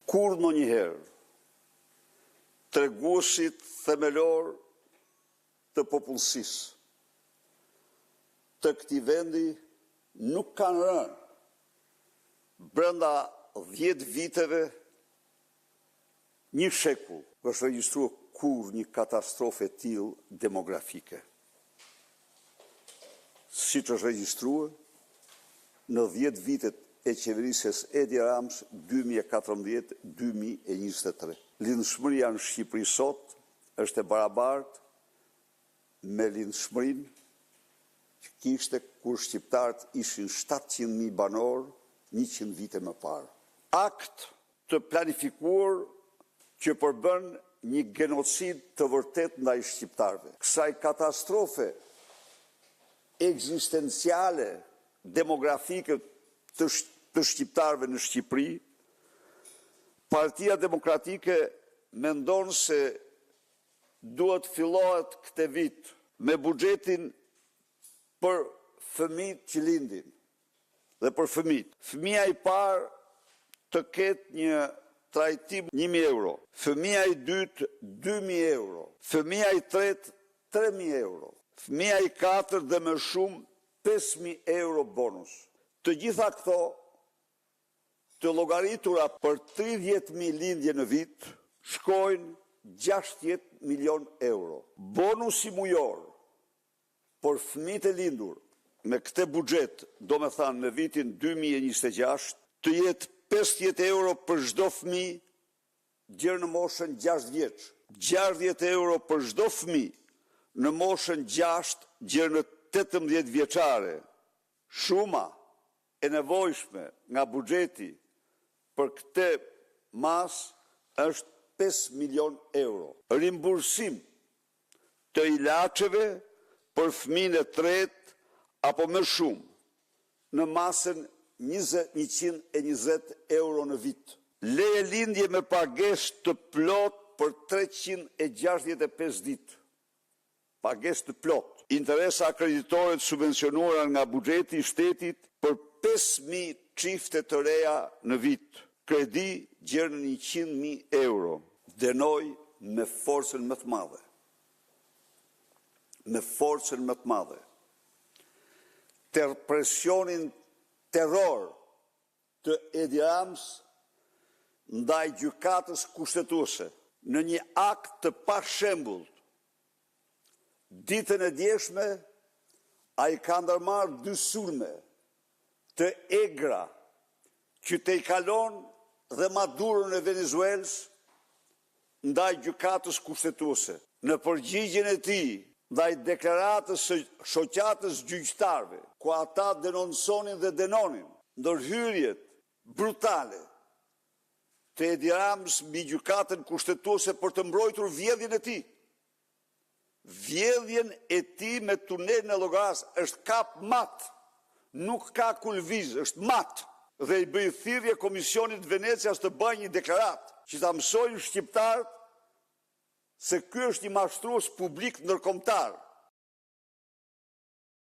Kur në njëherë, treguesit themelor të popullsisë të këtij vendi nuk kanë rënë brenda 10 viteve, një shekull, është regjistruar kur një katastrofë e tillë demografike. Siç është regjistruar në 10 vitet e qeverisjes Edi Rams 2014-2023. Lindshmëria në Shqipëri sot është e barabartë me lindshmërinë që kishte kur shqiptarët ishin 700.000 banor 100 vite më parë. Akt të planifikuar që përbën një genocid të vërtet ndaj shqiptarëve. Kësaj katastrofe ekzistenciale, demografike të shqiptarëve në Shqipëri, Partia Demokratike mendon se duhet fillohet këtë vit me buxhetin për fëmijët që lindin dhe për fëmijët. Fëmia i parë të ketë një trajtim 1.000 euro, fëmia i dytë 2.000 euro, fëmia i tretë 3.000 euro, fëmia i katërt dhe më shumë 5.000 euro bonus. Të gjitha këto të llogaritura për 30.000 lindje në vit shkojnë 60 milion euro. Bonusi mujor për fëmijët e lindur me këtë buxhet, do me thanë në vitin 2026, të jetë 50 euro për çdo fëmijë gjerë në moshën 6 vjeç, 60 euro për çdo fëmijë në moshën 6 gjerë në 18 vjeçare. Shuma e nevojshme nga buxheti për këtë mas është 5 milion euro. Rimbursim të ilaçeve për fëmijën e tretë apo më shumë në masën 120 euro në vit. Leje lindje me pagesë të plot për 365 ditë. Pagesë të plot. Interesa akreditore të subvencionuara nga buxheti i shtetit për 5.000 çifte të reja në vit. Kredi gjerë në 100.000 euro. Dënoj me forcën më të madhe. Me forcën më të madhe. Presionin terror të Edi Rams ndaj gjykatës kushtetuese në një akt të pashembullt. Ditën e djeshme ai ka ndërmarrë 2 sulme të egra që te i kalon dhe Madurën e Venezuelës ndaj gjykatës kushtetuese. Në përgjigjen e tij ndaj deklaratës së shoqatës gjyqtarëve, ku ata denonconin dhe denonin ndërhyrjet brutale të Edi Rams mbi gjykatën kushtetuese për të mbrojtur vjedhjen e tij. Vjedhjen e tij me tunelin e Llogaras është kap mat, nuk ka kulviz, është mat. Dhe i bëj thirrje Komisionit Venecias të bëjë një deklaratë që ta mësojnë shqiptarët se ky është një mashtrues publik ndërkombëtar.